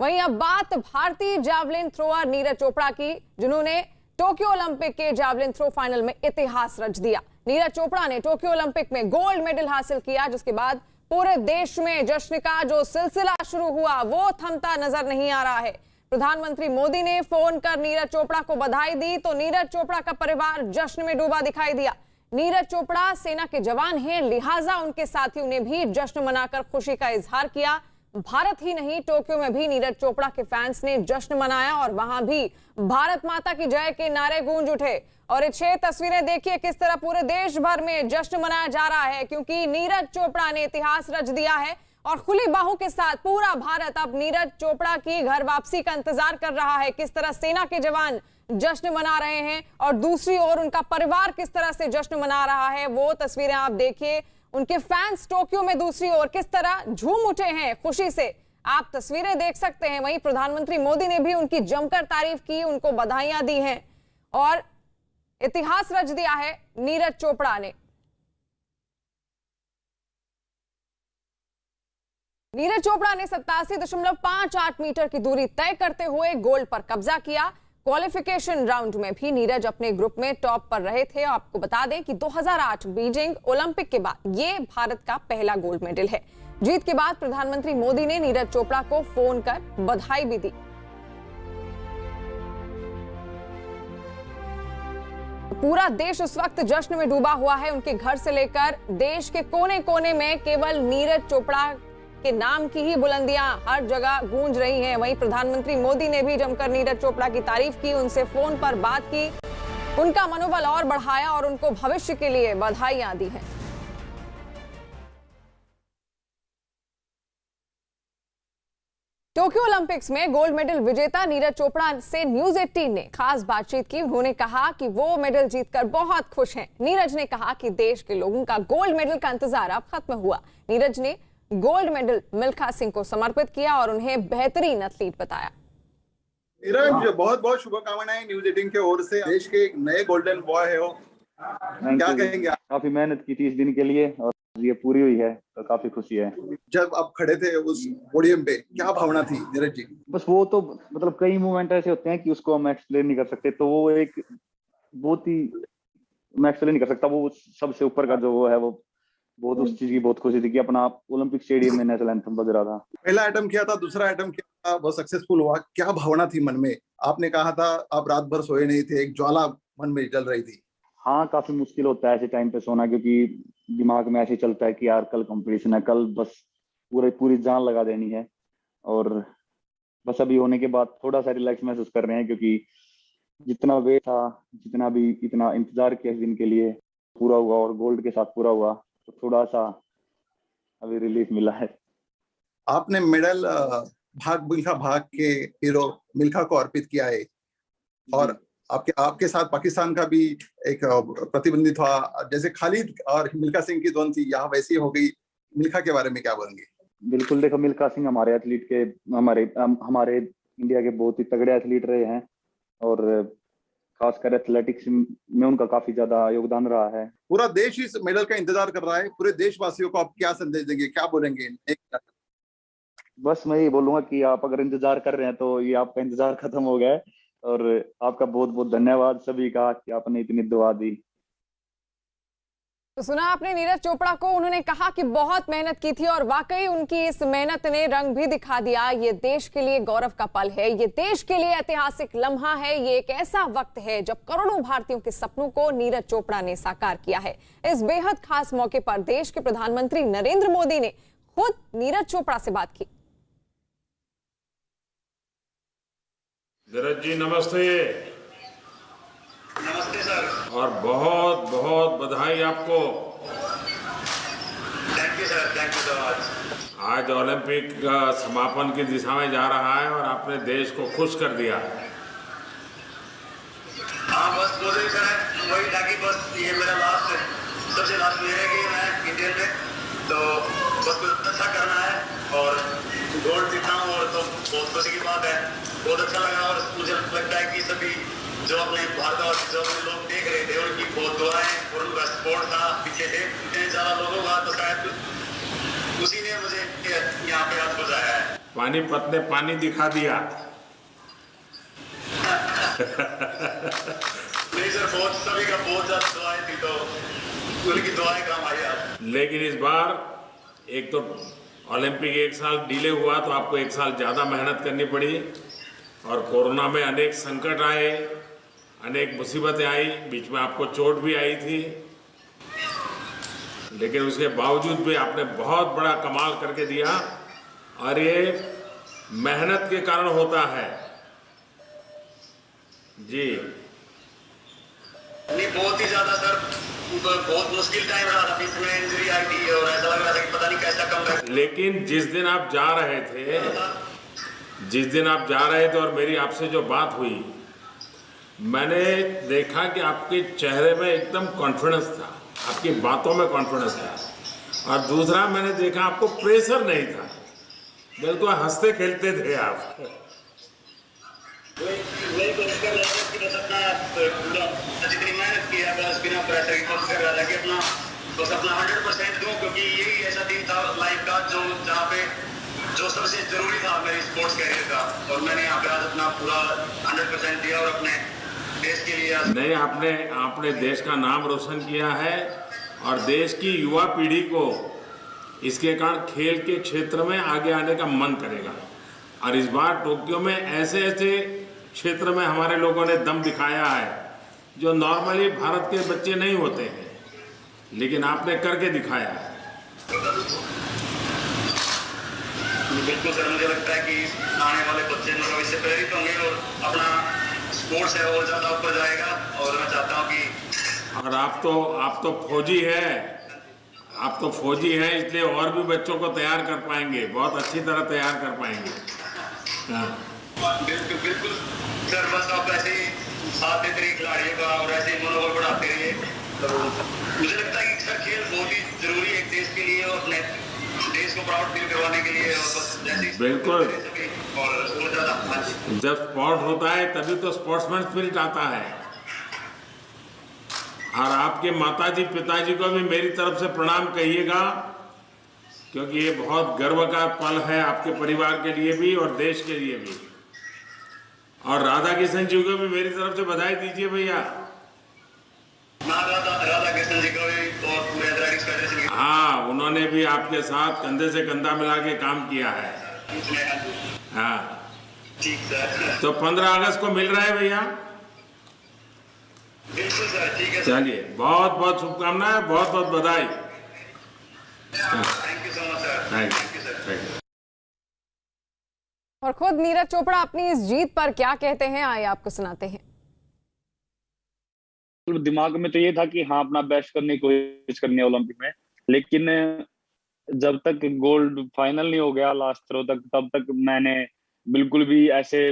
वहीं अब बात भारतीय जावलिन थ्रोअर नीरज चोपड़ा की, जिन्होंने टोक्यो ओलंपिक के जावलिन थ्रो फाइनल में इतिहास रच दिया। नीरज चोपड़ा ने टोक्यो ओलंपिक में गोल्ड मेडल हासिल किया, जिसके बाद पूरे देश में जश्न का जो सिलसिला शुरू हुआ वो थमता नजर नहीं आ रहा है। प्रधानमंत्री मोदी ने फोन कर नीरज चोपड़ा को बधाई दी तो नीरज चोपड़ा का परिवार जश्न में डूबा दिखाई दिया। नीरज चोपड़ा सेना के जवान हैं, लिहाजा उनके साथियों ने भी जश्न मनाकर खुशी का इजहार किया। भारत ही नहीं, टोक्यो में भी नीरज चोपड़ा के फैंस ने जश्न मनाया और वहां भी भारत माता की जय के नारे गूंज उठे। और ये 6 तस्वीरें देखिए किस तरह पूरे देश भर में जश्न मनाया जा रहा है, क्योंकि नीरज चोपड़ा ने इतिहास रच दिया है और खुली बाहों के साथ पूरा भारत अब नीरज चोपड़ा की घर वापसी का इंतजार कर रहा है। किस तरह सेना के जवान जश्न मना रहे हैं और दूसरी ओर उनका परिवार किस तरह से जश्न मना रहा है, वो तस्वीरें आप देखिए। उनके फैंस टोक्यो में दूसरी ओर किस तरह झूम उठे हैं खुशी से, आप तस्वीरें देख सकते हैं। वहीं प्रधानमंत्री मोदी ने भी उनकी जमकर तारीफ की, उनको बधाइयां दी हैं और इतिहास रच दिया है नीरज चोपड़ा ने। नीरज चोपड़ा ने 87.58 मीटर की दूरी तय करते हुए गोल्ड पर कब्जा किया। क्वालिफिकेशन राउंड में भी नीरज अपने ग्रुप में टॉप पर रहे थे। आपको बता दें कि 2008 बीजिंग ओलंपिक के बाद ये भारत का पहला गोल्ड मेडल है। जीत के बाद प्रधानमंत्री मोदी ने नीरज चोपड़ा को फोन कर बधाई भी दी। पूरा देश उस वक्त जश्न में डूबा हुआ है। उनके घर से लेकर देश के कोने कोने में केवल नीरज चोपड़ा के नाम की ही बुलंदियां हर जगह गूंज रही हैं। वहीं प्रधानमंत्री मोदी ने भी जमकर नीरज चोपड़ा की तारीफ की, उनसे फोन पर बात की, उनका मनोबल और बढ़ाया और उनको भविष्य के लिए बधाइयां दी हैं। टोक्यो ओलंपिक्स में गोल्ड मेडल विजेता नीरज चोपड़ा से न्यूज 18 ने खास बातचीत की। उन्होंने कहा कि वो मेडल जीतकर बहुत खुश हैं। नीरज ने कहा कि देश के लोगों का गोल्ड मेडल का इंतजार अब खत्म हुआ। नीरज ने गोल्ड मेडल मिल्खा सिंह को समर्पित किया और उन्हें बेहतरीन एथलीट बताया। नीरज, बहुत बहुत शुभकामनाएं न्यूज 18 के ओर से। देश के एक नए गोल्डन बॉय है वो, क्या कहेंगे? काफी मेहनत की थी इस दिन के लिए और ये पूरी हुई है तो काफी खुशी है। जब आप खड़े थे उस पोडियम पे, क्या भावना थी नीरज जी? बस वो तो मतलब कई मोमेंट ऐसे होते हैं कि उसको हम एक्सप्लेन नहीं कर सकते, तो वो एक बहुत ही मैं एक्सप्लेन नहीं कर सकता। वो सबसे ऊपर का जो वो है, वो बहुत उस चीज की बहुत खुशी थी कि अपना ओलंपिक स्टेडियम में नेशनल एंथम बज रहा था। पहला आइटम किया था, दूसरा आइटम किया था, बहुत सक्सेसफुल हुआ। क्या भावना थी मन में? आपने कहा था आप रात भर सोए नहीं थे, एक ज्वाला मन में जल रही थी। हाँ, काफी मुश्किल होता है ऐसे टाइम पे सोना, क्योंकि दिमाग में ऐसे चलता है कि यार कल कंपटीशन है, कल बस पूरी जान लगा देनी है। और बस अभी होने के बाद थोड़ा सा रिलैक्स महसूस कर रहे हैं, क्योंकि जितना वेट था, जितना भी इतना इंतजार किया इस दिन के लिए, पूरा हुआ और गोल्ड के साथ पूरा हुआ, तो थोड़ा सा अभी रिलीफ मिला है। आपने मेडल मिल्खा भाग के हीरो मिल्खा को अर्पित किया है और आपके साथ पाकिस्तान का भी एक प्रतिबंधित हुआ। जैसे खालिद और मिल्खा सिंह की दोन थी, यहाँ वैसी हो गई। मिल्खा के बारे में क्या बोलेंगे? बिल्कुल, देखो मिल्खा सिंह हमारे एथलीट के हमारे इंडिया के बहुत ही तगड़े एथलीट रहे हैं और खासकर एथलेटिक्स में उनका काफी ज्यादा योगदान रहा है। पूरा देश इस मेडल का इंतजार कर रहा है। पूरे देशवासियों को आप क्या संदेश देंगे, क्या बोलेंगे? बस मैं ये बोलूंगा कि आप अगर इंतजार कर रहे हैं तो ये आपका इंतजार खत्म हो गया है और आपका बहुत बहुत धन्यवाद सभी का कि आपने इतनी दुआ दी। तो सुना आपने नीरज चोपड़ा को, उन्होंने कहा कि बहुत मेहनत की थी और वाकई उनकी इस मेहनत ने रंग भी दिखा दिया। ये देश के लिए गौरव का पल है, ये देश के लिए ऐतिहासिक लम्हा है, ये एक ऐसा वक्त है जब करोड़ों भारतीयों के सपनों को नीरज चोपड़ा ने साकार किया है। इस बेहद खास मौके पर देश के प्रधानमंत्री नरेंद्र मोदी ने खुद नीरज चोपड़ा से बात की। नीरज जी नमस्ते। नमस्ते सर। और बहुत बहुत बधाई आपको। Thank you sir, thank you so much. आज ओलंपिक का समापन की दिशा में जा रहा है और आपने देश को खुश कर दिया। हाँ, बस पोजीशन है वही था कि बस ये मेरा सबसे लास्ट ईयर है कि मैं इंडियन में, तो बस कुछ अच्छा करना है और गोल्ड जीतना हूँ और तो बहुत खुशी की बात है। बहुत अच्छा लगा और मुझे लगता है कि सभी जो अपने भारत जो अपने लोग देख रहे थे उनकी बहुत दुआएं और उनका सपोर्ट था पीछे से इतने ज्यादा लोगों का, तो शायद उसी ने मुझे यहाँ पे आज बुलाया है। पानीपत ने पानी दिखा दिया। नहीं सर, बहुत सभी का बहुत ज्यादा दुआएं थी, तो उनकी दुआएं काम आई आज। लेकिन इस बार एक तो ओलंपिक एक साल डिले हुआ तो आपको एक साल ज़्यादा मेहनत करनी पड़ी, और कोरोना में अनेक संकट आए, अनेक मुसीबतें आई, बीच में आपको चोट भी आई थी, लेकिन उसके बावजूद भी आपने बहुत बड़ा कमाल करके दिया, और ये मेहनत के कारण होता है जी। नहीं, बहुत ही ज्यादा सर, बहुत मुश्किल टाइम रहा था, बीच में इंजरी आई थी और ऐसा लग रहा था कि पता नहीं कैसा कम बैक। लेकिन जिस दिन आप जा रहे थे और मेरी आपसे जो बात हुई, मैंने देखा कि आपके चेहरे में एकदम कॉन्फिडेंस था, आपकी बातों में कॉन्फिडेंस था, और दूसरा मैंने देखा आपको प्रेशर नहीं था, बिल्कुल हंसते खेलते थे आप। वही कोशिश कर रहा था कि बस अपना पूरा जितनी मेहनत की है बस बिना प्रेशर की कोशिश कर रहा था कि अपना 100% दूं, क्योंकि यही ऐसा दिन था लाइफ का जो जहाँ पे जो सबसे जरूरी था मेरी स्पोर्ट्स कैरियर का, और मैंने यहाँ पे आज अपना पूरा 100% दिया और अपने देश के लिए नहीं, आपने देश का नाम रोशन किया है, और देश की युवा पीढ़ी को इसके कारण खेल के क्षेत्र में आगे आने का मन करेगा। और इस बार टोक्यो में ऐसे क्षेत्र में हमारे लोगों ने दम दिखाया है जो नॉर्मली भारत के बच्चे नहीं होते हैं, लेकिन आपने करके दिखाया है। बिल्कुल सर, मुझे लगता है कि आने वाले बच्चे जो इससे प्रेरित होंगे और अपना स्पोर्ट्स है और ज़्यादा ऊपर जाएगा, और मैं चाहता हूँ कि और आप तो फौजी हैं, इसलिए और भी बच्चों को तैयार कर पाएंगे, बहुत अच्छी तरह तैयार कर पाएंगे। हाँ। बिल्कुल सर, बस आप ऐसे ही साथ देते रहिए खिलाड़ियों का और ऐसे ही मनोबल बढ़ाते रहिए। तो मुझे लगता है कि सर खेल बहुत ही जरूरी है एक देश के लिए और अपने देश को प्राउड फील करवाने के लिए, और बस जैसे बिल्कुल। और ज़्यादा। जब स्पोर्ट होता है तभी तो स्पोर्ट्समैन स्पिरिट आता है। और आपके माताजी पिताजी को भी मेरी तरफ से प्रणाम कहिएगा, क्योंकि ये बहुत गर्व का पल है आपके परिवार के लिए भी और देश के लिए भी। और राधा किशन जी को भी मेरी तरफ से बधाई दीजिए भैया। राधा कृष्ण जी को भी और पूरे एथलेटिक्स फेडरेशन की। हाँ, उन्होंने भी आपके साथ कंधे से कंधा मिला के काम किया है। हाँ ठीक सर। तो 15 अगस्त को मिल रहा है भैया। बिल्कुल सर, ठीक है। चलिए, बहुत बहुत शुभकामनाएं, बहुत बहुत बधाई। Thank you so much sir. Thank thank you sir. You. और खुद नीरज चोपड़ा अपनी इस जीत पर क्या कहते हैं, आइए आपको सुनाते हैं। दिमाग में तो ये था कि हाँ अपना बेस्ट करने की कोशिश करनी है ओलंपिक में, लेकिन जब तक गोल्ड फाइनल नहीं हो गया लास्ट थ्रो तक, तब तक मैंने बिल्कुल भी ऐसे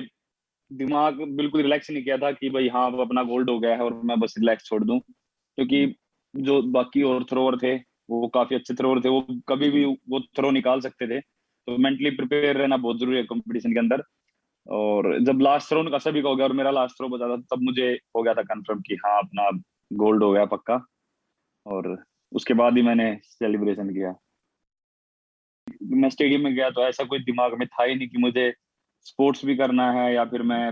दिमाग बिल्कुल रिलैक्स नहीं किया था कि भाई हाँ अब अपना गोल्ड हो गया है और मैं बस रिलैक्स छोड़ दूं, क्योंकि जो बाकी और थ्रोअर थे वो काफी अच्छे थ्रोअर थे, वो कभी भी वो थ्रो निकाल सकते थे, तो मेंटली प्रिपेयर रहना बहुत जरूरी है कंपटीशन के अंदर। और जब लास्ट थ्रो का सभी का हो गया और मेरा लास्ट थ्रो बचा था, तब मुझे हो गया था कंफर्म कि हाँ अपना गोल्ड हो गया पक्का, और उसके बाद ही मैंने सेलिब्रेशन किया। मैं स्टेडियम में गया तो ऐसा कोई दिमाग में था ही नहीं कि मुझे स्पोर्ट्स भी करना है या फिर मैं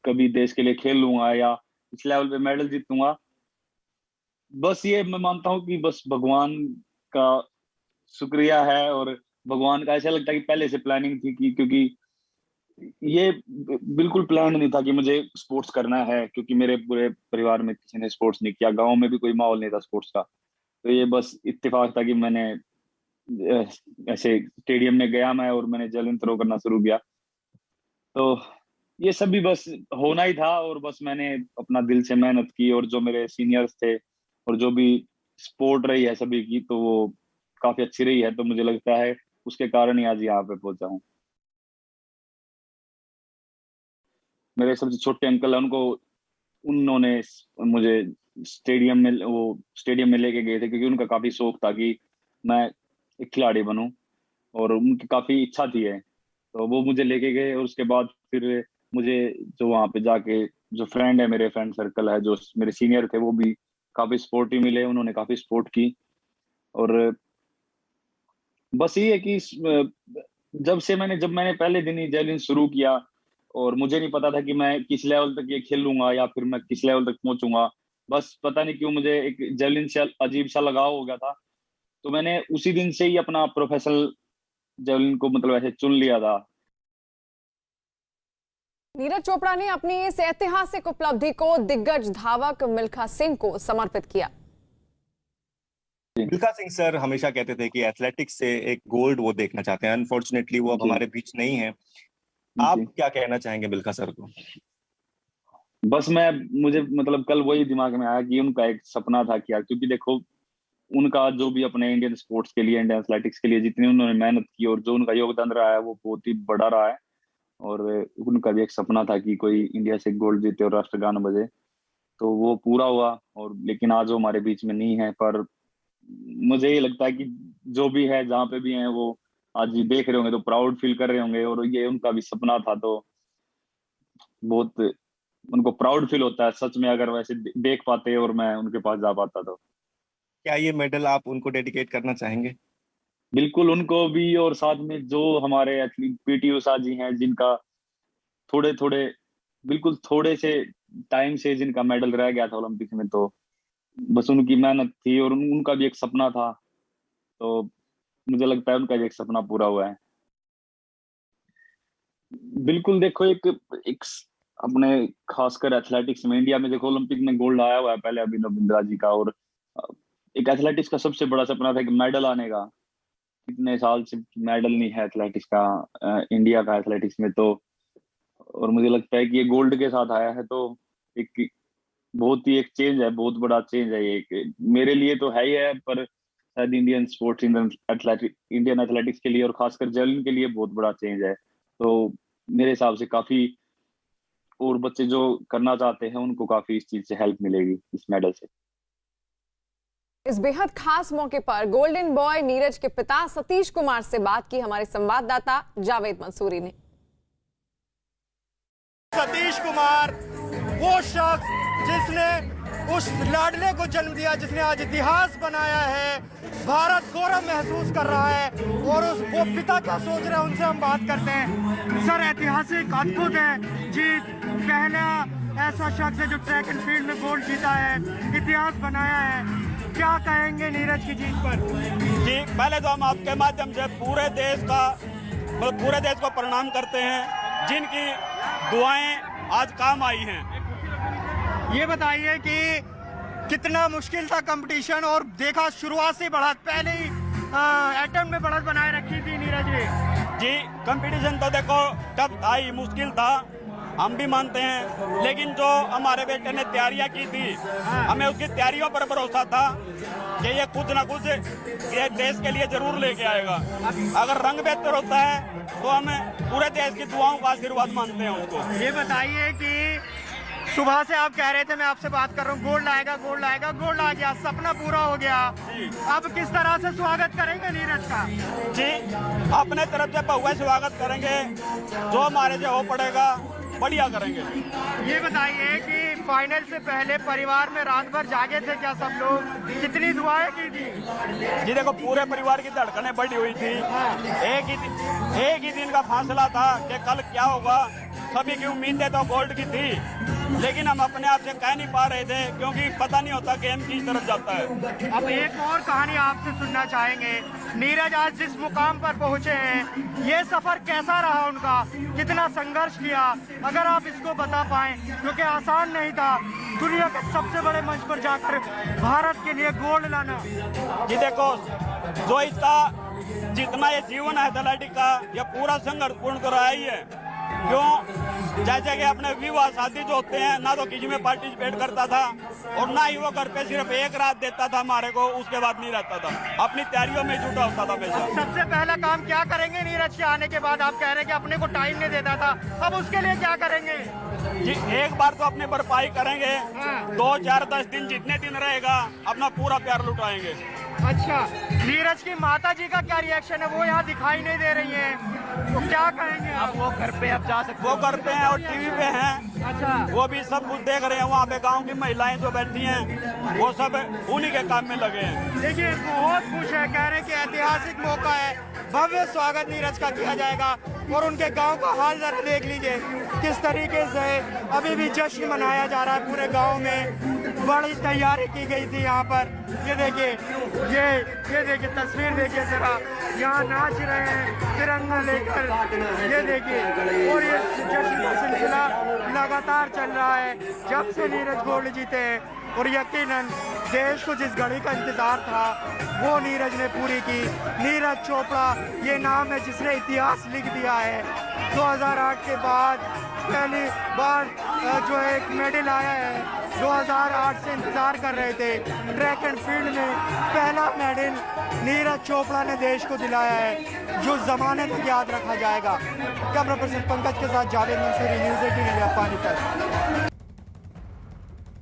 कभी देश के लिए खेल लूंगा या इस लेवल पे मेडल जीतूंगा। बस ये मैं मानता हूँ कि बस भगवान का शुक्रिया है, और भगवान का ऐसा लगता है कि पहले से प्लानिंग थी कि, क्योंकि ये बिल्कुल प्लान नहीं था कि मुझे स्पोर्ट्स करना है, क्योंकि मेरे पूरे परिवार में किसी ने स्पोर्ट्स नहीं किया, गांव में भी कोई माहौल नहीं था स्पोर्ट्स का, तो ये बस इत्तेफाक था कि मैंने ऐसे स्टेडियम में गया मैं और मैंने जेवलिन थ्रो करना शुरू किया। तो ये सब भी बस होना ही था, और बस मैंने अपना दिल से मेहनत की, और जो मेरे सीनियर्स थे और जो भी सपोर्ट रही है सभी की, तो वो काफी अच्छी रही है, तो मुझे लगता है उसके कारण ही आज यहाँ पे पहुंचा हूँ। मेरे सबसे छोटे अंकल है, उन्होंने मुझे स्टेडियम में लेके गए थे, क्योंकि उनका काफी शौक था कि मैं एक खिलाड़ी बनूं, और उनकी काफी इच्छा थी है, तो वो मुझे लेके गए। और उसके बाद फिर मुझे जो वहां पे जाके जो फ्रेंड है, मेरे फ्रेंड सर्कल है, जो मेरे सीनियर थे, वो भी काफी सपोर्टिव मिले, उन्होंने काफी सपोर्ट की। और बस ये है कि जब मैंने पहले दिन ही जेवलिन शुरू किया और मुझे नहीं पता था कि मैं किस लेवल तक ये खेलूंगा या फिर मैं किस लेवल तक पहुंचूंगा। बस पता नहीं क्यों मुझे एक जेवलिन से अजीब सा लगाव हो गया था, तो मैंने उसी दिन से ही अपना प्रोफेशनल जेवलिन को मतलब ऐसे चुन लिया था। नीरज चोपड़ा ने अपनी इस ऐतिहासिक उपलब्धि को दिग्गज धावक मिल्खा सिंह को समर्पित किया। मिल्खा सिंह सर हमेशा कहते थे कि एथलेटिक्स से एक गोल्ड वो देखना चाहते हैं। अनफॉर्चुनेटली वो अब जी। हमारे बीच नहीं है। आप जी। क्या कहना चाहेंगे मिल्खा सर को? बस मुझे मतलब कल वही दिमाग में आया कि उनका एक सपना था क्या, क्योंकि देखो उनका जो भी अपने इंडियन स्पोर्ट्स के लिए, इंडियन एथलेटिक्स के लिए जितनी उन्होंने मेहनत की और जो उनका योगदान रहा है वो बहुत ही बड़ा रहा है। और उनका भी एक सपना था कि कोई इंडिया से गोल्ड जीते और राष्ट्रगान बजे, तो वो पूरा हुआ। और लेकिन आज वो हमारे बीच में नहीं है, पर मुझे ये लगता है कि जो भी है, जहाँ पे भी हैं, वो आज ये देख रहे होंगे तो प्राउड फील कर रहे होंगे। और ये उनका भी सपना था, तो बहुत उनको प्राउड फील होता है सच में, अगर वैसे देख पाते और मैं उनके पास जा पाता तो। क्या ये मेडल आप उनको डेडिकेट करना चाहेंगे? बिल्कुल, उनको भी, और साथ में जो हमारे एथलीट पीटी उषा जी हैं, जिनका बिल्कुल थोड़े से टाइम से जिनका मेडल रह गया था ओलंपिक में, तो बस उनकी मेहनत थी और उनका भी एक सपना था, तो मुझे लगता है उनका भी एक सपना पूरा हुआ है। बिल्कुल, देखो एक अपने खासकर एथलेटिक्स में, इंडिया में देखो ओलंपिक में गोल्ड आया हुआ है पहले अभिनव बिंद्रा जी का, और एक एथलेटिक्स का सबसे बड़ा सपना था कि मेडल आने का। कितने साल से मेडल नहीं है एथलेटिक्स का, इंडिया का एथलेटिक्स में, तो और मुझे लगता है कि ये गोल्ड के साथ आया है, तो एक बहुत ही एक चेंज है, बहुत बड़ा चेंज है ये। मेरे लिए तो है ही है, पर शायद इंडियन स्पोर्ट्स, इंडियन एथलेटिक्स के लिए और खासकर जेवलिन के लिए बहुत बड़ा चेंज है। तो मेरे हिसाब से काफी और बच्चे जो करना चाहते हैं उनको काफी इस चीज से हेल्प मिलेगी, इस मेडल से। इस बेहद खास मौके पर गोल्डन बॉय नीरज के पिता सतीश कुमार से बात की हमारे संवाददाता जावेद मंसूरी ने। सतीश कुमार वो शख्स जिसने उस लाडले को जन्म दिया, जिसने आज इतिहास बनाया है, भारत गौरव महसूस कर रहा है, और वो पिता क्या सोच रहे हैं उनसे हम बात करते हैं। सर, ऐतिहासिक अद्भुत है जीत, पहला ऐसा शख्स है जो ट्रैक एंड फील्ड में गोल्ड जीता है, इतिहास बनाया है। क्या कहेंगे नीरज की जीत पर? जी, पहले तो हम आपके माध्यम से पूरे देश को प्रणाम करते हैं जिनकी दुआएं आज काम आई हैं। ये बताइए कि कितना मुश्किल था कंपटीशन, और देखा शुरुआत से बढ़त, पहले ही एटम में बढ़त बनाए रखी थी नीरज ने। जी, कंपटीशन तो देखो टफ था ही, मुश्किल था, हम भी मानते हैं, लेकिन जो हमारे बेटे ने तैयारियां की थी, हमें उसकी तैयारियों पर भरोसा था कि ये कुछ ना कुछ ये देश के लिए जरूर लेके आएगा। अगर रंग बेहतर होता है तो हमें पूरे देश की दुआओं का आशीर्वाद मानते हैं उसको। ये बताइए कि सुबह से आप कह रहे थे, मैं आपसे बात कर रहा हूँ, गोल्ड आएगा गोल्ड आएगा, गोल्ड आ गया, सपना पूरा हो गया। अब किस तरह से स्वागत करेंगे नीरज का? जी, अपने तरफ से बहुआ स्वागत करेंगे, जो हमारे से हो पड़ेगा बढ़िया करेंगे। ये बताइए कि फाइनल से पहले परिवार में रात भर जागे थे क्या सब लोग? कितनी दुआएं की थी? जी देखो, पूरे परिवार की धड़कनें बढ़ी हुई थी। एक ही दिन का फासला था कि कल क्या होगा। सभी की उम्मीदें तो गोल्ड की थी, लेकिन हम अपने आप से कह नहीं पा रहे थे, क्योंकि पता नहीं होता गेम किस तरफ जाता है। अब एक और कहानी आपसे सुनना चाहेंगे। नीरज आज जिस मुकाम पर पहुंचे हैं, ये सफर कैसा रहा उनका, कितना संघर्ष किया, अगर आप इसको बता पाएं, क्योंकि आसान नहीं था दुनिया के सबसे बड़े मंच पर जाकर भारत के लिए गोल्ड लाना। जी देखो, जो इसका जितना ये जीवन है एथलेटिक का, ये पूरा संघर्षपूर्ण तो रहा ही है। क्यों? जैसे कि अपने विवाह शादी जो होते हैं, ना तो किसी में पार्टिसिपेट करता था और ना ही वो घर पे सिर्फ एक रात देता था हमारे को, उसके बाद नहीं रहता था, अपनी तैयारियों में जुटा होता था पैसा। सबसे पहला काम क्या करेंगे नीरज के आने के बाद? आप कह रहे हैं कि अपने को टाइम नहीं देता था, अब उसके लिए क्या करेंगे? जी, एक बार तो अपनी भरपाई करेंगे, 2, 4, 10 दिन जितने दिन रहेगा अपना पूरा प्यार लुटाएंगे। अच्छा, नीरज की माता जी का क्या रिएक्शन है? वो यहाँ दिखाई नहीं दे रही है, तो क्या कहेंगे आप? वो घर पे अब जा सकते, वो करते हैं और टीवी पे हैं। अच्छा, वो भी सब कुछ देख रहे हैं। वहाँ पे गांव की महिलाएं जो बैठी हैं, वो सब उन्हीं के काम में लगे हैं। देखिए बहुत खुश है, कह रहे हैं कि ऐतिहासिक मौका है, भव्य स्वागत नीरज का किया जाएगा। और उनके गांव का हाल जरा देख लीजिए किस तरीके से अभी भी जश्न मनाया जा रहा है। पूरे गांव में बड़ी तैयारी की गई थी यहाँ पर। ये देखिए, ये देखिए तस्वीर देखिए जरा, यहाँ नाच रहे हैं तिरंगा लेकर, ये देखिए। और ये जश्न का सिलसिला लगातार चल रहा है जब से नीरज गोल्ड जीते हैं। और यकीनन देश को जिस घड़ी का इंतजार था वो नीरज ने पूरी की। नीरज चोपड़ा ये नाम है जिसने इतिहास लिख दिया है। 2008 के बाद पहली बार जो एक मेडल आया है, 2008 से इंतजार कर रहे थे। ट्रैक एंड फील्ड में पहला मेडल नीरज चोपड़ा ने देश को दिलाया है, जो जमाने तक याद रखा जाएगा। कैमरा पर्सन पंकज के साथ जावेद मंसूरी, न्यूज़ 18 इंडिया, पानीपत।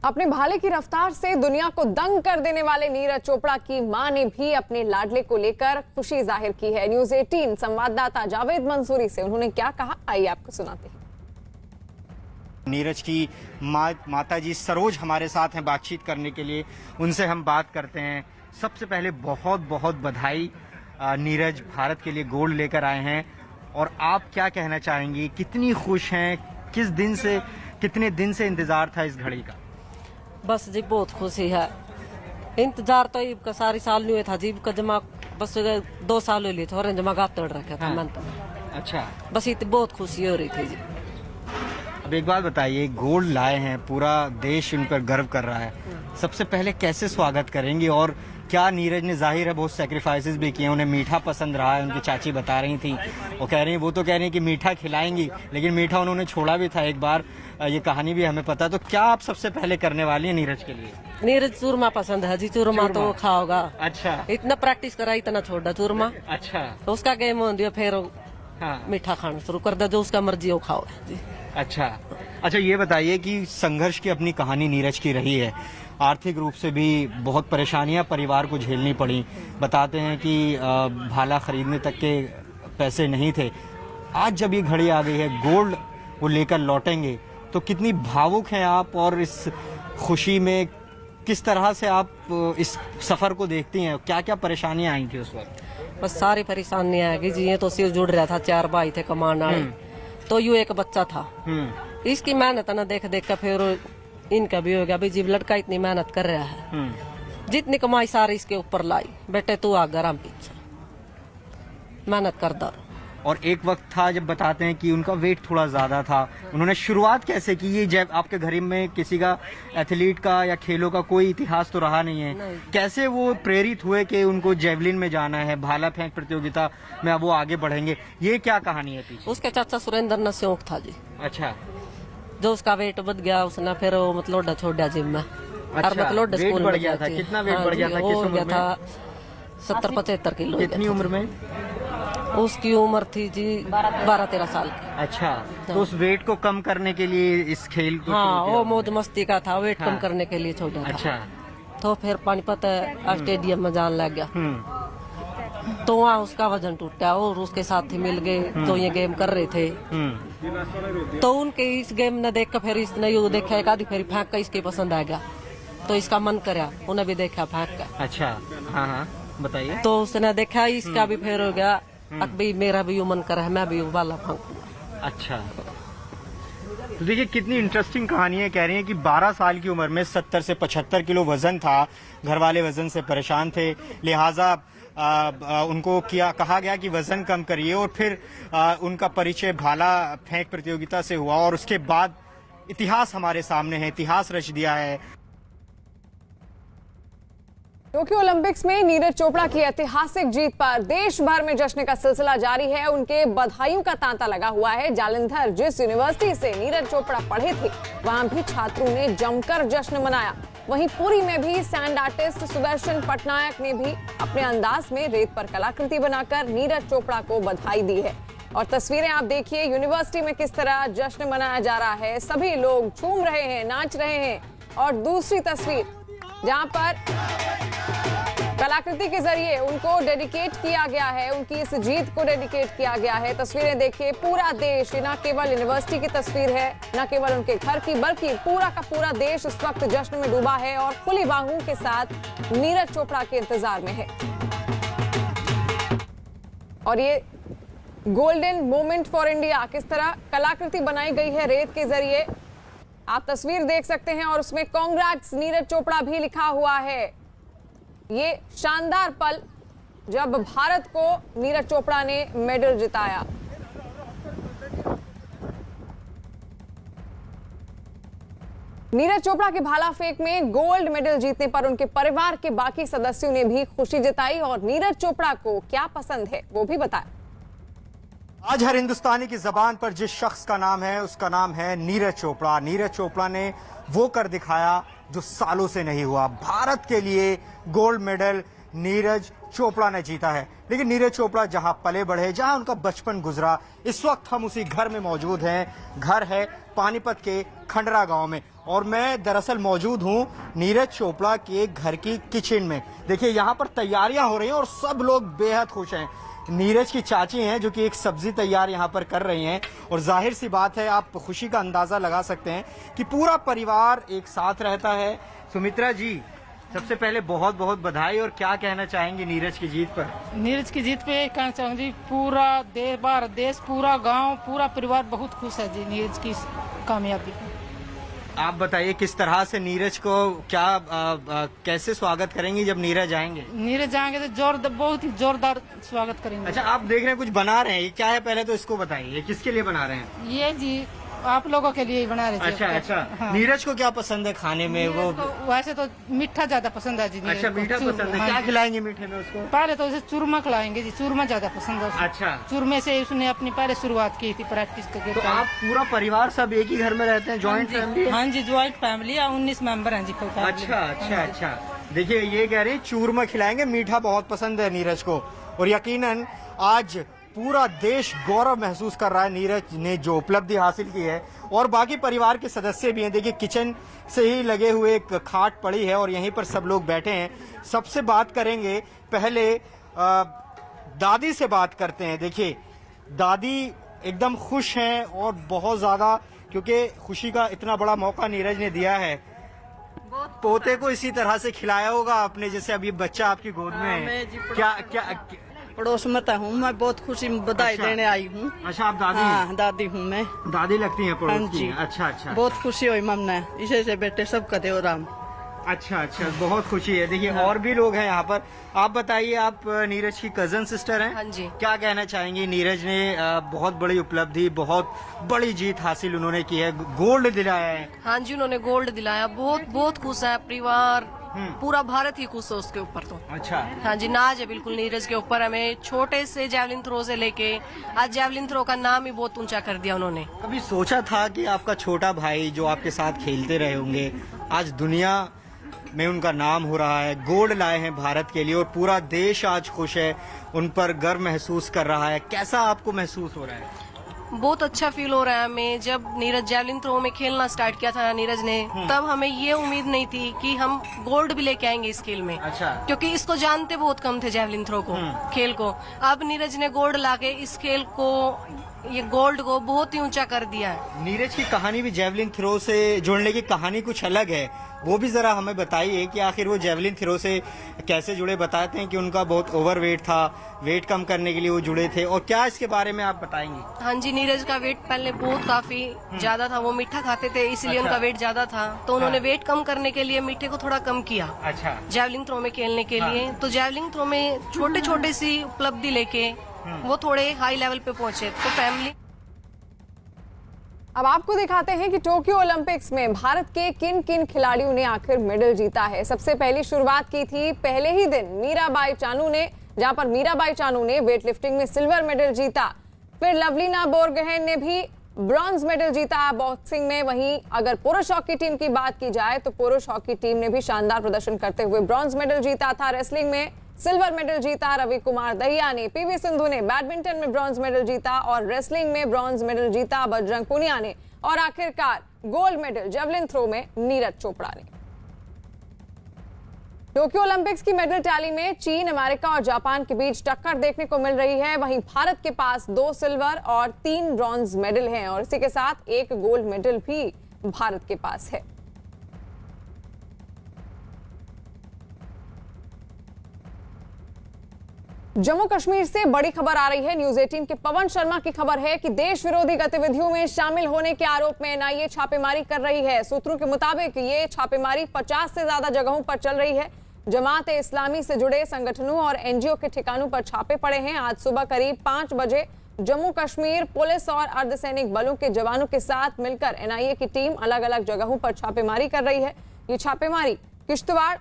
अपने भाले की रफ्तार से दुनिया को दंग कर देने वाले नीरज चोपड़ा की मां ने भी अपने लाडले को लेकर खुशी जाहिर की है। न्यूज़ 18 संवाददाता जावेद मंसूरी से उन्होंने क्या कहा, आइए आपको सुनाते हैं। नीरज की माताजी सरोज हमारे साथ हैं बातचीत करने के लिए, उनसे हम बात करते हैं। सबसे पहले बहुत बहुत बधाई, नीरज भारत के लिए गोल्ड लेकर आए हैं। और आप क्या कहना चाहेंगी, कितनी खुश हैं, कितने दिन से इंतजार था इस घड़ी का? बस जी बहुत खुशी है। इंतजार तो ईब का सारी साल नहीं हुआ था जी, का जमा बस 2 साल हो लिए थे और जमा गाप तोड़ रखा था। हाँ। मन तो अच्छा, बस इतनी बहुत खुशी हो रही थी जी। अब एक बात बताइए, गोल्ड लाए हैं, पूरा देश उन पर गर्व कर रहा है, सबसे पहले कैसे स्वागत करेंगे? और क्या नीरज ने, जाहिर है बहुत सेक्रीफाइसेस भी किए, उन्हें मीठा पसंद रहा है, उनकी चाची बता रही थी, वो कह रही हैं, वो तो कह रही हैं कि मीठा खिलाएंगी, लेकिन मीठा उन्होंने छोड़ा भी था एक बार, ये कहानी भी हमें पता। तो क्या आप सबसे पहले करने वाली हैं नीरज के लिए? नीरज चूरमा पसंद है जी, चूरमा तो वो खाओगा। अच्छा, इतना प्रैक्टिस करा, इतना छोड़ा चूरमा। अच्छा, तो उसका गेम हो दिया, फिर हाँ, मीठा खाना शुरू कर दे, जो उसका मर्जी वो खाओगा जी। अच्छा, ये बताइए कि संघर्ष की अपनी कहानी नीरज की रही है, आर्थिक रूप से भी बहुत परेशानियां परिवार को झेलनी पड़ी। बताते हैं कि भाला खरीदने तक के पैसे नहीं थे। आज जब ये घड़ी आ गई है, गोल्ड वो लेकर लौटेंगे, तो कितनी भावुक हैं आप, और इस खुशी में किस तरह से आप इस सफर को देखती हैं? क्या क्या परेशानियां आई थी उस वक्त? बस सारी परेशानी आएगी जी। ये तो सिर जुड़ रहा था, 4 भाई थे कमाना वाले, तो यू एक बच्चा था। इसकी मेहनत ना देख देख कर फिर इनका भी हो गया, भाई जीव लड़का इतनी मेहनत कर रहा है, जितनी कमाई सारी इसके ऊपर लाई, बेटे तू आगे राम पीछे मेहनत कर दो। और एक वक्त था जब बताते हैं कि उनका वेट थोड़ा ज्यादा था, उन्होंने शुरुआत कैसे की? ये जब आपके घर में किसी का एथलीट का या खेलों का कोई इतिहास तो रहा नहीं है, कैसे वो प्रेरित हुए कि उनको जेवलिन में जाना है, भाला फेंक प्रतियोगिता में अब वो आगे बढ़ेंगे? ये क्या कहानी है पीछे? उसके चाचा सुरेंद्र ने शौक था जी। अच्छा, जो उसका वेट बढ़ गया, उसने फिर वो मतलब छोड़ा जिम में। अच्छा, मतलब वेट बढ़ गया था, कितना वेट बढ़ गया था? किस उम्र में? 70-75 किलो। कितनी उम्र में? उसकी उम्र थी जी 12-13 साल की। अच्छा, तो उस वेट को कम करने के लिए इस खेल को? हाँ, वो मौज मस्ती का था, वेट कम करने के लिए छोड़ा था। अच्छा, तो फिर पानीपत स्टेडियम में जाने लग गया, तो वहाँ उसका वजन टूटा और उसके साथी मिल गए जो ये गेम कर रहे थे। तो उनके इस गेम ने देख कर फिर इसने यू देखा, एक आधी फेरी फेंक कर इसके पसंद आ गया, तो इसका मन कराया, उन्हें भी देखा फेंक कर। अच्छा, हाँ, बताइए। तो उसने देखा, इसका भी फिर हो गया, अब भी मेरा भी यू मन कर रहा है, मैं भी वाला फेंकूंगा। अच्छा, तो देखिए कितनी इंटरेस्टिंग कहानी है। कह रही है कि 12 साल की उम्र में 70 से 75 किलो वजन था, घर वाले वजन से परेशान थे, लिहाजा उनको कहा गया कि वजन कम करिए, और फिर उनका परिचय भाला फेंक प्रतियोगिता से हुआ, और उसके बाद इतिहास हमारे सामने है, इतिहास रच दिया है। टोक्यो ओलंपिक्स में नीरज चोपड़ा की ऐतिहासिक जीत पर देश भर में जश्न का सिलसिला जारी है। उनके बधाइयों का तांता लगा हुआ है। जालंधर जिस यूनिवर्सिटी से नीरज चोपड़ा पढ़े थे, वहां भी छात्रों ने जमकर जश्न मनाया। वहीं पुरी में भी सैंड आर्टिस्ट सुदर्शन पटनायक ने भी अपने अंदाज में रेत पर कलाकृति बनाकर नीरज चोपड़ा को बधाई दी है। और तस्वीरें आप देखिए, यूनिवर्सिटी में किस तरह जश्न मनाया जा रहा है, सभी लोग झूम रहे हैं, नाच रहे हैं। और दूसरी तस्वीर जहां पर कलाकृति के जरिए उनको डेडिकेट किया गया है, उनकी इस जीत को डेडिकेट किया गया है। तस्वीरें देखिए, पूरा देश, न केवल यूनिवर्सिटी की तस्वीर है, न केवल उनके घर की, बल्कि पूरा का पूरा देश इस वक्त जश्न में डूबा है और खुली बाहों के साथ नीरज चोपड़ा के इंतजार में है। और ये गोल्डन मोमेंट फॉर इंडिया, किस तरह कलाकृति बनाई गई है रेत के जरिए, आप तस्वीर देख सकते हैं और उसमें कांग्रेट्स नीरज चोपड़ा भी लिखा हुआ है। ये शानदार पल जब भारत को नीरज चोपड़ा ने मेडल जिताया। नीरज चोपड़ा के भाला फेंक में गोल्ड मेडल जीतने पर उनके परिवार के बाकी सदस्यों ने भी खुशी जताई और नीरज चोपड़ा को क्या पसंद है वो भी बताया। आज हर हिंदुस्तानी की जबान पर जिस शख्स का नाम है उसका नाम है नीरज चोपड़ा। नीरज चोपड़ा ने वो कर दिखाया जो सालों से नहीं हुआ। भारत के लिए गोल्ड मेडल नीरज चोपड़ा ने जीता है। लेकिन नीरज चोपड़ा जहां पले बढ़े, जहां उनका बचपन गुजरा, इस वक्त हम उसी घर में मौजूद हैं। घर है पानीपत के खंडरा गांव में और मैं दरअसल मौजूद हूं नीरज चोपड़ा के घर की किचन में। देखिए यहां पर तैयारियां हो रही हैं और सब लोग बेहद खुश हैं। नीरज की चाची हैं जो कि एक सब्जी तैयार यहाँ पर कर रही हैं और जाहिर सी बात है आप खुशी का अंदाजा लगा सकते हैं कि पूरा परिवार एक साथ रहता है। सुमित्रा जी, सबसे पहले बहुत बहुत बधाई और क्या कहना चाहेंगे नीरज की जीत पर? नीरज की जीत पे कहना चाहूंगी पूरा भारत देश, पूरा गांव, पूरा परिवार बहुत खुश है जी नीरज की कामयाबी पर। आप बताइए किस तरह से नीरज को क्या कैसे स्वागत करेंगे जब नीरज आएंगे? नीरज आएंगे तो बहुत ही जोरदार स्वागत करेंगे। अच्छा, आप देख रहे हैं कुछ बना रहे हैं, ये क्या है पहले तो इसको बताइए, ये किसके लिए बना रहे हैं? ये जी आप लोगों के लिए ही बना रहे थे। अच्छा अच्छा। हाँ। नीरज को क्या पसंद है खाने में? वो वैसे तो मीठा ज्यादा पसंद है जी। अच्छा, मीठा पसंद है। क्या खिलाएंगे मीठे में उसको? पहले तो उसे चूरमा खिलाएंगे जी, चूरमा ज्यादा पसंद है। अच्छा, चूरमे से उसने अपनी पहले शुरुआत की थी प्रैक्टिस करके। तो आप पूरा परिवार सब एक ही घर में रहते हैं, ज्वाइंट फैमिली? हाँ जी, ज्वाइंट फैमिली है, 19 मेंबर हैं जी। अच्छा अच्छा अच्छा। देखिए ये कह रही चूरमा खिलाएंगे, मीठा बहुत पसंद है नीरज को और यकीनन आज पूरा देश गौरव महसूस कर रहा है नीरज ने जो उपलब्धि हासिल की है और बाकी परिवार के सदस्य भी हैं। देखिए किचन से ही लगे हुए एक खाट पड़ी है और यहीं पर सब लोग बैठे हैं। सबसे बात करेंगे, पहले दादी से बात करते हैं। देखिए दादी एकदम खुश हैं और बहुत ज्यादा, क्योंकि खुशी का इतना बड़ा मौका नीरज ने दिया है। पोते को इसी तरह से खिलाया होगा आपने जैसे अभी बच्चा आपकी गोद में है। क्या पड़ोस में हूँ मैं, बहुत खुशी बधाई देने आई हूँ। अच्छा, आप दादी? हाँ, दादी हूँ मैं। दादी लगती हैं पड़ोस की? अच्छा अच्छा। बहुत खुशी हुई मम्मी, इसे से बेटे सब का देव राम। अच्छा अच्छा, बहुत खुशी है। देखिए और भी लोग हैं यहाँ पर। आप बताइए, आप नीरज की कजन सिस्टर हैं? हाँ जी। क्या कहना चाहेंगी? नीरज ने बहुत बड़ी उपलब्धि, बहुत बड़ी जीत हासिल उन्होंने की है, गोल्ड दिलाया है। हाँ जी, उन्होंने गोल्ड दिलाया, बहुत बहुत खुश है परिवार, पूरा भारत ही खुश है उसके ऊपर तो। अच्छा। हाँ जी, नाज है बिल्कुल नीरज के ऊपर। हमें छोटे से जैवलिन थ्रो से लेके आज जैवलिन थ्रो का नाम ही बहुत ऊंचा कर दिया उन्होंने। कभी सोचा था कि आपका छोटा भाई जो आपके साथ खेलते रहे होंगे, आज दुनिया में उनका नाम हो रहा है, गोल्ड लाए हैं भारत के लिए और पूरा देश आज खुश है, उन पर गर्व महसूस कर रहा है, कैसा आपको महसूस हो रहा है? बहुत अच्छा फील हो रहा है हमें। जब नीरज जैवलिन थ्रो में खेलना स्टार्ट किया था नीरज ने, तब हमें ये उम्मीद नहीं थी कि हम गोल्ड भी लेके आएंगे इस खेल में। अच्छा। क्योंकि इसको जानते बहुत कम थे जैवलिन थ्रो को, खेल को। अब नीरज ने गोल्ड लाके इस खेल को, ये गोल्ड को बहुत ही ऊंचा कर दिया है। नीरज की कहानी भी जैवलिन थ्रो से जुड़ने की कहानी कुछ अलग है, वो भी जरा हमें बताइए कि आखिर वो जैवलिन थ्रो से कैसे जुड़े। बताते हैं कि उनका बहुत ओवरवेट था, वेट कम करने के लिए वो जुड़े थे, और क्या इसके बारे में आप बताएंगे? हाँ जी, नीरज का वेट पहले बहुत काफी ज्यादा था, वो मीठा खाते थे इसलिए उनका वेट ज्यादा था, तो उन्होंने वेट कम करने के लिए मीठे को थोड़ा कम किया। अच्छा। जैवलिन थ्रो में खेलने के लिए, तो जैवलिन थ्रो में छोटे छोटे सी उपलब्धि लेके वो थोड़े हाई लेवल पे पहुंचे। तो फैमिली अब आपको दिखाते हैं कि टोक्यो ओलंपिक्स में भारत के किन किन खिलाड़ियों ने आखिर मेडल जीता है। सबसे पहली शुरुआत की थी पहले ही दिन मीराबाई चानू ने, जहां पर मीराबाई चानू ने वेट लिफ्टिंग में सिल्वर मेडल जीता। फिर लवलीना बोरगोहेन ने भी ब्रॉन्ज मेडल जीता बॉक्सिंग में। वहीं अगर पुरुष हॉकी टीम की बात की जाए तो पुरुष हॉकी टीम ने भी शानदार प्रदर्शन करते हुए ब्रॉन्ज मेडल जीता था। रेसलिंग में सिल्वर मेडल जीता रवि कुमार दहिया ने। पीवी सिंधु ने बैडमिंटन में ब्रॉन्ज मेडल जीता और रेसलिंग में ब्रॉन्ज मेडल जीता बजरंग पुनिया ने। और आखिरकार गोल्ड मेडल जैवलिन थ्रो में नीरज चोपड़ा ने। टोक्यो ओलंपिक्स की मेडल टैली में चीन, अमेरिका और जापान के बीच टक्कर देखने को मिल रही है। वहीं भारत के पास 2 सिल्वर और 3 ब्रॉन्ज मेडल हैं और इसी के साथ 1 गोल्ड मेडल भी भारत के पास है। जम्मू कश्मीर से बड़ी खबर आ रही है। न्यूज 18 के पवन शर्मा की खबर है कि देश विरोधी गतिविधियों में शामिल होने के आरोप में एनआईए छापेमारी कर रही है। सूत्रों के मुताबिक ये छापेमारी 50 से ज्यादा जगहों पर चल रही है। जमात इस्लामी से जुड़े संगठनों और एनजीओ के ठिकानों पर छापे पड़े हैं। आज सुबह करीब 5 बजे जम्मू कश्मीर पुलिस और अर्धसैनिक बलों के जवानों के साथ मिलकर एनआईए की टीम अलग अलग जगहों पर छापेमारी कर रही है। ये छापेमारी किश्तवाड़,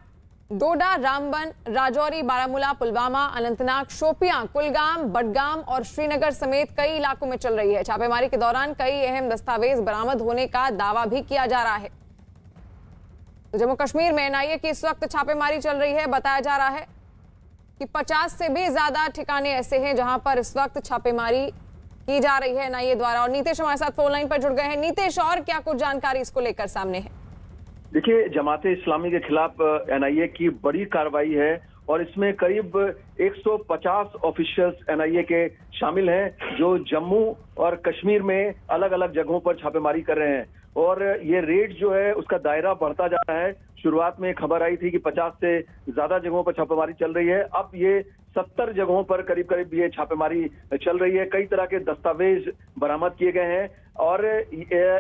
डोडा, रामबन, राजौरी, बारामूला, पुलवामा, अनंतनाग, शोपियां, कुलगाम, बडगाम और श्रीनगर समेत कई इलाकों में चल रही है। छापेमारी के दौरान कई अहम दस्तावेज बरामद होने का दावा भी किया जा रहा है। तो जम्मू कश्मीर में एनआईए की इस वक्त छापेमारी चल रही है। बताया जा रहा है कि 50 से भी ज्यादा ठिकाने ऐसे हैं जहां पर इस वक्त छापेमारी की जा रही है एनआईए द्वारा। और नीतीश हमारे साथ फोन लाइन पर जुड़ गए हैं। नीतीश, और क्या कुछ जानकारी इसको लेकर सामने है? देखिए, जमाते इस्लामी के खिलाफ एनआईए की बड़ी कार्रवाई है और इसमें करीब 150 ऑफिशियल्स एनआईए के शामिल हैं जो जम्मू और कश्मीर में अलग अलग जगहों पर छापेमारी कर रहे हैं। और ये रेड जो है उसका दायरा बढ़ता जा रहा है। शुरुआत में खबर आई थी कि 50 से ज्यादा जगहों पर छापेमारी चल रही है। अब ये 70 जगहों पर करीब करीब ये छापेमारी चल रही है। कई तरह के दस्तावेज बरामद किए गए हैं और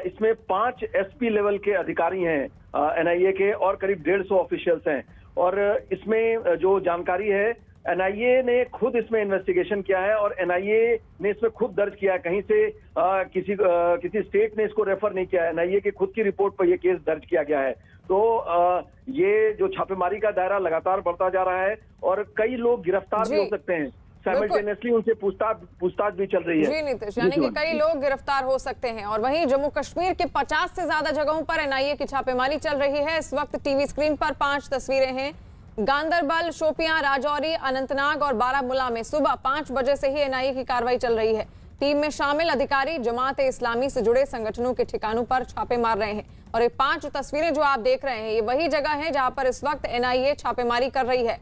इसमें 5 एसपी लेवल के अधिकारी हैं एनआईए के और करीब 150 ऑफिशियल्स हैं। और इसमें जो जानकारी है, एनआईए ने खुद इसमें इन्वेस्टिगेशन किया है और एनआईए ने इसमें खुद दर्ज किया है। कहीं से किसी स्टेट ने इसको रेफर नहीं किया है। एनआईए की खुद की रिपोर्ट पर यह केस दर्ज किया गया है। तो ये जो छापेमारी का दायरा लगातार बढ़ता जा रहा है और कई लोग गिरफ्तार भी हो सकते हैं। साइमल्टेनियसली उनसे पूछताछ भी चल रही है। जी नीतीश, यानी कि कई लोग गिरफ्तार हो सकते हैं। और वहीं जम्मू कश्मीर के 50 से ज्यादा जगहों पर एनआईए की छापेमारी चल रही है। इस वक्त टीवी स्क्रीन पर 5 तस्वीरें हैं। गांदरबल, शोपियां, राजौरी, अनंतनाग और बारामूला में सुबह 5 बजे से ही एनआईए की कार्रवाई चल रही है। टीम में शामिल अधिकारी जमात इस्लामी से जुड़े संगठनों के ठिकानों पर छापे मार रहे हैं। और ये 5 तस्वीरें जो आप देख रहे हैं, ये वही जगह है जहां पर इस वक्त एनआईए छापेमारी कर रही है।